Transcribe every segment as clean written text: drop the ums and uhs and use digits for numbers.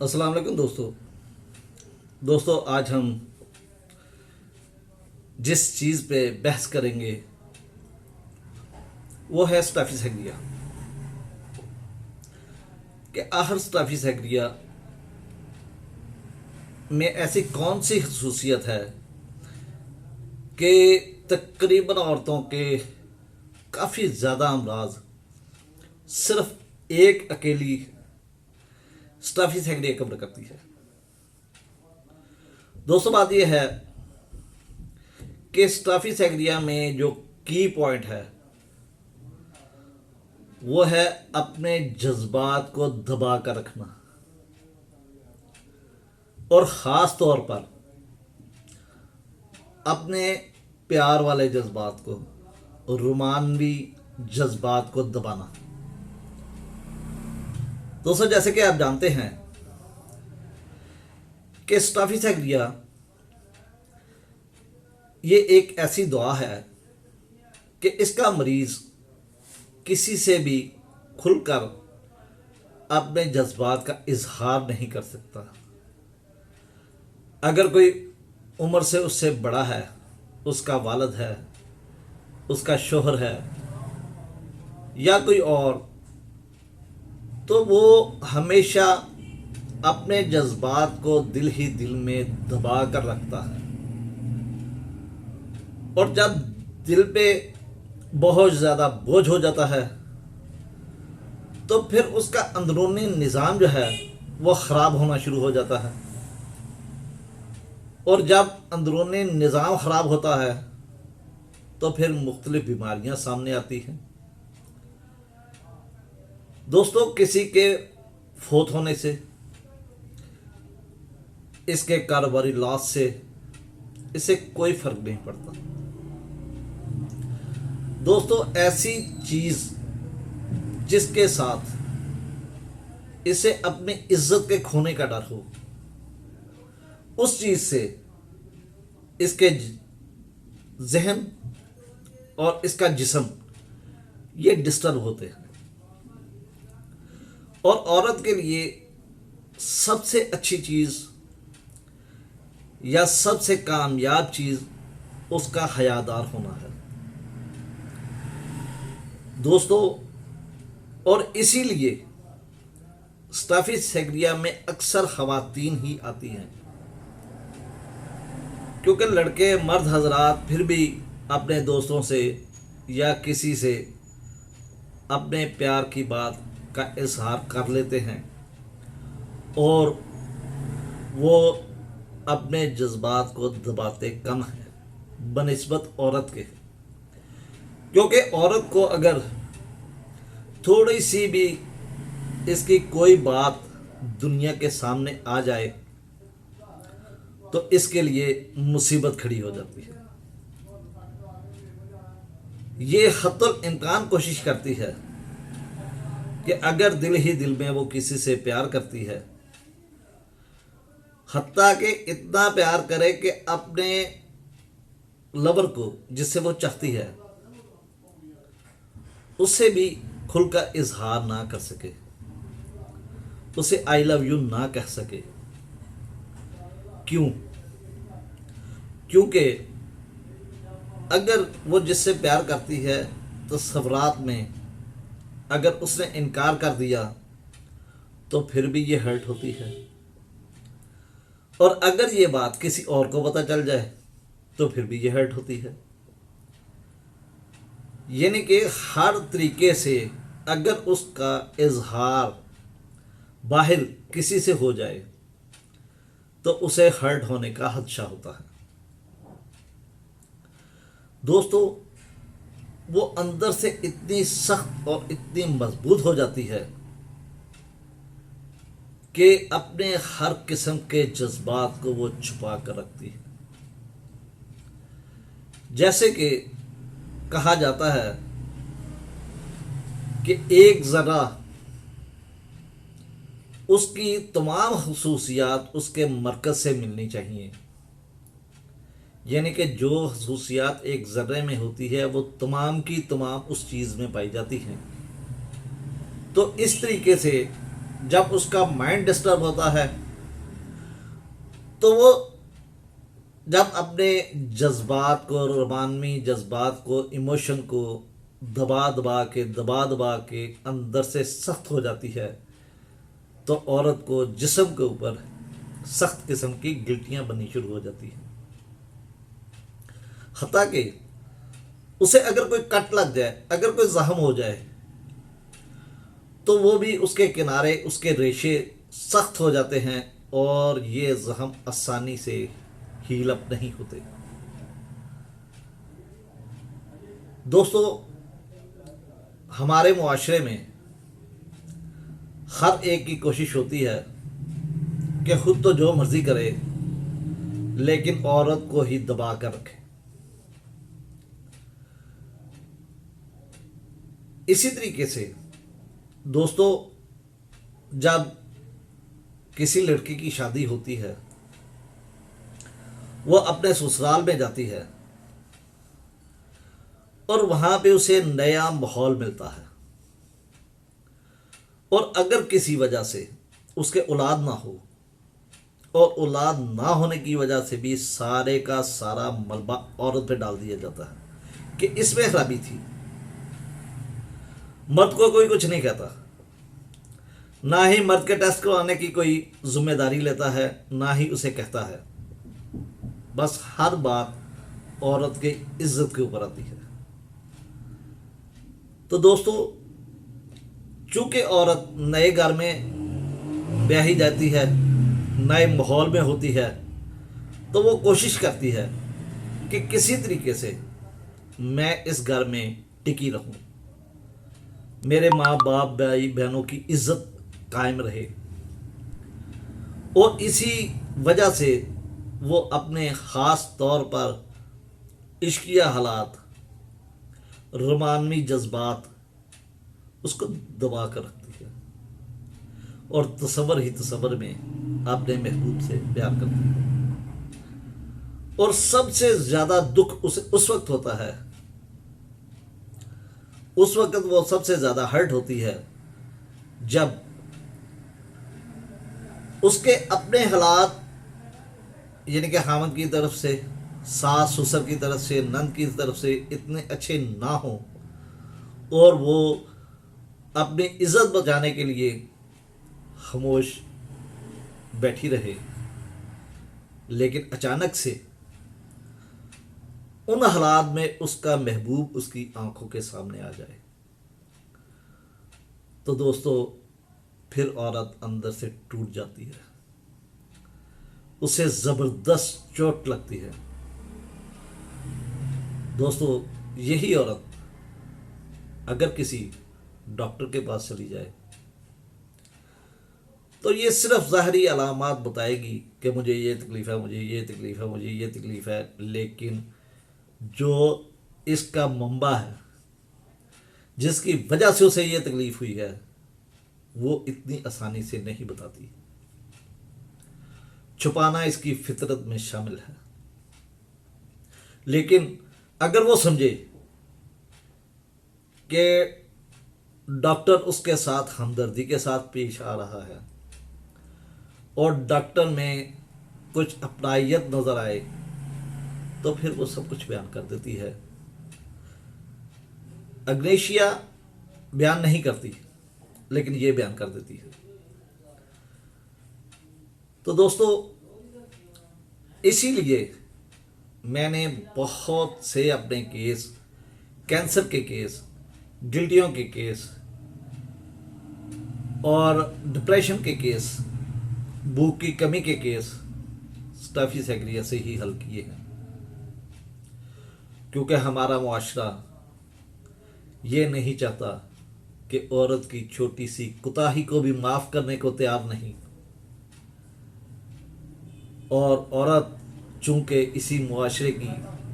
अस्सलाम वालेकुम दोस्तों आज हम जिस चीज़ पे बहस करेंगे वो है स्टाफिसेग्रिया कि आखिर स्टाफिसेग्रिया में ऐसी कौन सी खसूसियत है कि तकरीबन औरतों के काफ़ी ज़्यादा अमराज सिर्फ एक अकेली स्टाफिसेग्रिया कवर करती है। दोस्तों बात यह है कि स्टाफिसेग्रिया में जो की पॉइंट है वो है अपने जज्बात को दबा कर रखना और ख़ास तौर पर अपने प्यार वाले जज्बात को और रोमानवी जज्बात को दबाना। दोस्तों जैसे कि आप जानते हैं कि स्टाफिसेग्रिया ये एक ऐसी दुआ है कि इसका मरीज़ किसी से भी खुलकर अपने जज्बात का इजहार नहीं कर सकता। अगर कोई उम्र से उससे बड़ा है, उसका वालिद है, उसका शोहर है या कोई और, तो वो हमेशा अपने जज्बात को दिल ही दिल में दबा कर रखता है और जब दिल पे बहुत ज़्यादा बोझ हो जाता है तो फिर उसका अंदरूनी निज़ाम जो है वो ख़राब होना शुरू हो जाता है और जब अंदरूनी निज़ाम ख़राब होता है तो फिर मुख्तलिफ बीमारियां सामने आती हैं। दोस्तों किसी के फोत होने से, इसके कारोबारी लॉस से इसे कोई फ़र्क नहीं पड़ता। दोस्तों ऐसी चीज़ जिसके साथ इसे अपनी इज्जत के खोने का डर हो, उस चीज़ से इसके जहन और इसका जिस्म ये डिस्टर्ब होते हैं। और औरत के लिए सबसे अच्छी चीज़ या सबसे कामयाब चीज़ उसका हयादार होना है दोस्तों। और इसीलिए स्टाफिसेग्रिया में अक्सर ख़वातीन ही आती हैं, क्योंकि लड़के मर्द हजरात फिर भी अपने दोस्तों से या किसी से अपने प्यार की बात का इजहार कर लेते हैं और वो अपने जज्बात को दबाते कम हैं बनिस्बत औरत के। क्योंकि औरत को अगर थोड़ी सी भी इसकी कोई बात दुनिया के सामने आ जाए तो इसके लिए मुसीबत खड़ी हो जाती है। ये हत्तुल इम्कान कोशिश करती है कि अगर दिल ही दिल में वो किसी से प्यार करती है, हत्ता कि इतना प्यार करे कि अपने लवर को जिससे वो चाहती है उससे भी खुलकर इजहार ना कर सके, उसे आई लव यू ना कह सके। क्यों? क्योंकि अगर वो जिससे प्यार करती है तो सवरात में अगर उसने इनकार कर दिया तो फिर भी ये हर्ट होती है, और अगर ये बात किसी और को पता चल जाए तो फिर भी ये हर्ट होती है। यानी कि हर तरीके से अगर उसका इजहार बाहर किसी से हो जाए तो उसे हर्ट होने का खदशा होता है। दोस्तों वो अंदर से इतनी सख्त और इतनी मजबूत हो जाती है कि अपने हर किस्म के जज्बात को वो छुपा कर रखती है। जैसे कि कहा जाता है कि एक ज़रा उसकी तमाम खसूसियात उसके मरकज़ से मिलनी चाहिए। यानी कि जो खसूसियात एक ज़र्रे में होती है वो तमाम की तमाम उस चीज़ में पाई जाती हैं। तो इस तरीके से जब उसका माइंड डिस्टर्ब होता है तो वो जब अपने जज्बात को, रोमानवी जज्बात को, इमोशन को दबा दबा के अंदर से सख्त हो जाती है, तो औरत को जिस्म के ऊपर सख्त किस्म की गिल्टियां बननी शुरू हो जाती हैं। हत्ता कि उसे अगर कोई कट लग जाए, अगर कोई जख्म हो जाए, तो वो भी उसके किनारे, उसके रेशे सख्त हो जाते हैं और ये जख्म आसानी से हील अप नहीं होते। दोस्तों, हमारे मुआशरे में हर एक की कोशिश होती है कि खुद तो जो मर्जी करे लेकिन औरत को ही दबा कर रखे। इसी तरीके से दोस्तों, जब किसी लड़की की शादी होती है, वो अपने ससुराल में जाती है और वहां पे उसे नया माहौल मिलता है, और अगर किसी वजह से उसके औलाद ना हो, और औलाद ना होने की वजह से भी सारे का सारा मलबा औरत पे डाल दिया जाता है कि इसमें खराबी थी। मर्द को कोई कुछ नहीं कहता, ना ही मर्द के टेस्ट करवाने की कोई जिम्मेदारी लेता है, ना ही उसे कहता है। बस हर बात औरत के इज्जत के ऊपर आती है। तो दोस्तों, चूंकि औरत नए घर में ब्याही जाती है, नए माहौल में होती है, तो वो कोशिश करती है कि किसी तरीके से मैं इस घर में टिकी रहूं, मेरे माँ बाप भाई बहनों की इज्जत कायम रहे। और इसी वजह से वो अपने ख़ास तौर पर इश्किया हालात, रोमानवी जज्बात उसको दबा कर रखती है और तसव्वुर ही तसव्वुर में अपने महबूब से प्यार करती है। और सबसे ज़्यादा दुख उसे उस वक्त होता है, उस वक्त वो सबसे ज़्यादा हर्ट होती है जब उसके अपने हालात, यानी कि खामद की तरफ से, सास ससुर की तरफ से, नंद की तरफ से इतने अच्छे ना हो और वो अपनी इज्जत बचाने के लिए खामोश बैठी रहे, लेकिन अचानक से उन हालात में उसका महबूब उसकी आंखों के सामने आ जाए, तो दोस्तों फिर औरत अंदर से टूट जाती है, उसे ज़बरदस्त चोट लगती है। दोस्तों, यही औरत अगर किसी डॉक्टर के पास चली जाए तो ये सिर्फ ज़ाहरी अलामात बताएगी कि मुझे ये तकलीफ़ है, मुझे ये तकलीफ़ है, मुझे ये तकलीफ़ है, लेकिन जो इसका मंबा है, जिसकी वजह से उसे ये तकलीफ़ हुई है, वो इतनी आसानी से नहीं बताती। छुपाना इसकी फितरत में शामिल है। लेकिन अगर वो समझे कि डॉक्टर उसके साथ हमदर्दी के साथ पेश आ रहा है और डॉक्टर में कुछ अपनायत नज़र आए, तो फिर वो सब कुछ बयान कर देती है। अग्नेशिया बयान नहीं करती, लेकिन ये बयान कर देती है। तो दोस्तों, इसीलिए मैंने बहुत से अपने केस, कैंसर के केस, गिल्टियों के केस और डिप्रेशन के केस, भूख की कमी के केस स्टाफिसेग्रिया से ही हल किए हैं, क्योंकि हमारा मुआशरा ये नहीं चाहता कि औरत की छोटी सी कुताही को भी माफ़ करने को तैयार नहीं। और औरत चूंकि इसी मुआशरे की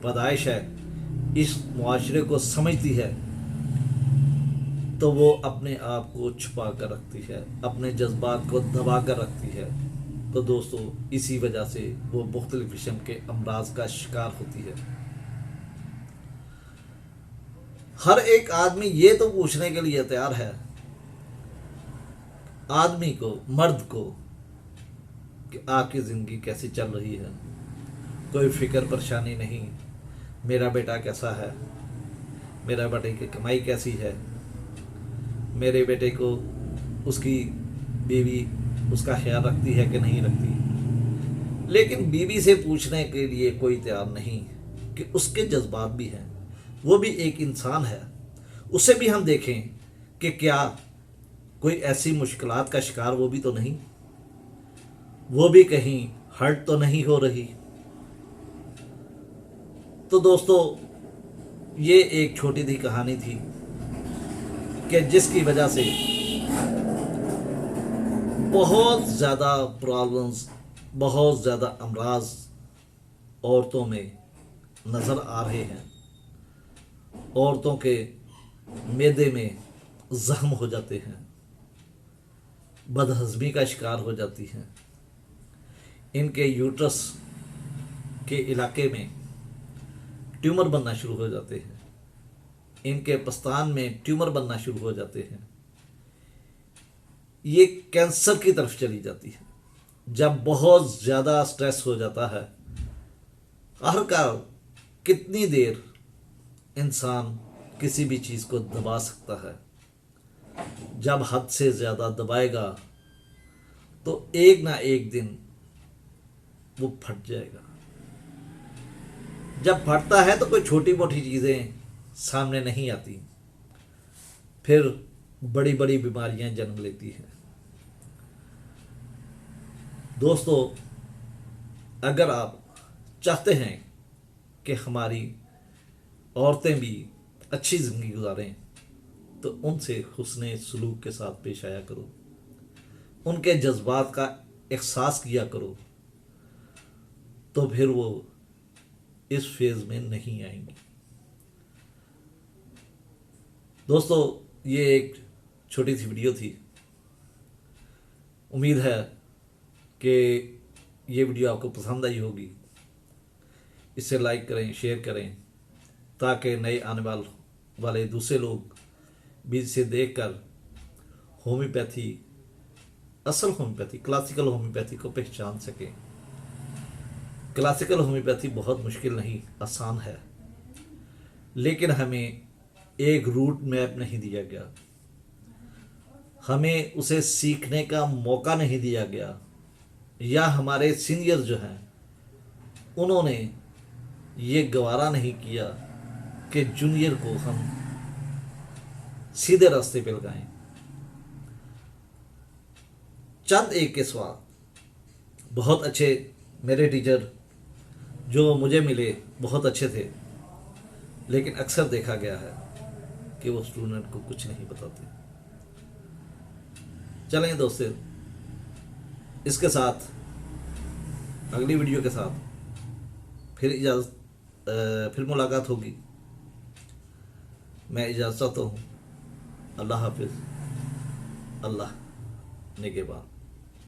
पैदाइश है, इस मुआशरे को समझती है, तो वो अपने आप को छुपा कर रखती है, अपने जज्बात को दबा कर रखती है। तो दोस्तों, इसी वजह से वो मुख्तलिफ किस्म के अमराज का शिकार होती है। हर एक आदमी ये तो पूछने के लिए तैयार है, आदमी को, मर्द को, कि आपकी ज़िंदगी कैसी चल रही है, कोई फिक्र परेशानी नहीं, मेरा बेटा कैसा है, मेरा बेटे की कमाई कैसी है, मेरे बेटे को उसकी बीवी उसका ख्याल रखती है कि नहीं रखती। लेकिन बीवी से पूछने के लिए कोई तैयार नहीं कि उसके जज्बात भी हैं, वो भी एक इंसान है, उसे भी हम देखें कि क्या कोई ऐसी मुश्किलात का शिकार वो भी तो नहीं, वो भी कहीं हर्ट तो नहीं हो रही। तो दोस्तों, ये एक छोटी सी कहानी थी कि जिसकी वजह से बहुत ज़्यादा प्रॉब्लम्स, बहुत ज़्यादा अमराज औरतों में नज़र आ रहे हैं। औरतों के मैदे में जख्म हो जाते हैं, बदहज़मी का शिकार हो जाती हैं, इनके यूट्रस के इलाके में ट्यूमर बनना शुरू हो जाते हैं, इनके पस्तान में ट्यूमर बनना शुरू हो जाते हैं, ये कैंसर की तरफ चली जाती है। जब बहुत ज़्यादा स्ट्रेस हो जाता है, आखिरकार कितनी देर इंसान किसी भी चीज़ को दबा सकता है। जब हद से ज़्यादा दबाएगा तो एक ना एक दिन वो फट जाएगा। जब फटता है तो कोई छोटी मोटी चीज़ें सामने नहीं आती, फिर बड़ी बड़ी बीमारियां जन्म लेती हैं। दोस्तों, अगर आप चाहते हैं कि हमारी औरतें भी अच्छी ज़िंदगी गुजारें तो उनसे हुस्ने सलूक के साथ पेश आया करो, उनके जज्बात का एहसास किया करो, तो फिर वो इस फेज़ में नहीं आएंगी। दोस्तों, ये एक छोटी सी वीडियो थी। उम्मीद है कि ये वीडियो आपको पसंद आई होगी। इसे लाइक करें, शेयर करें, ताकि नए आने वाले दूसरे लोग भी इसे देखकर होम्योपैथी, असल होम्योपैथी, क्लासिकल होम्योपैथी को पहचान सकें। क्लासिकल होम्योपैथी बहुत मुश्किल नहीं, आसान है, लेकिन हमें एक रूट मैप नहीं दिया गया, हमें उसे सीखने का मौका नहीं दिया गया, या हमारे सीनियर जो हैं उन्होंने ये गवारा नहीं किया कि जूनियर को हम सीधे रास्ते पे लगाएं। चंद एक के स्वाद बहुत अच्छे मेरे टीचर जो मुझे मिले बहुत अच्छे थे, लेकिन अक्सर देखा गया है कि वो स्टूडेंट को कुछ नहीं बताते। चलें दोस्तों, इसके साथ अगली वीडियो के साथ फिर मुलाकात होगी। मैं इजाज़त चाहता हूँ। अल्लाह हाफिज़, अल्लाह निगहबान।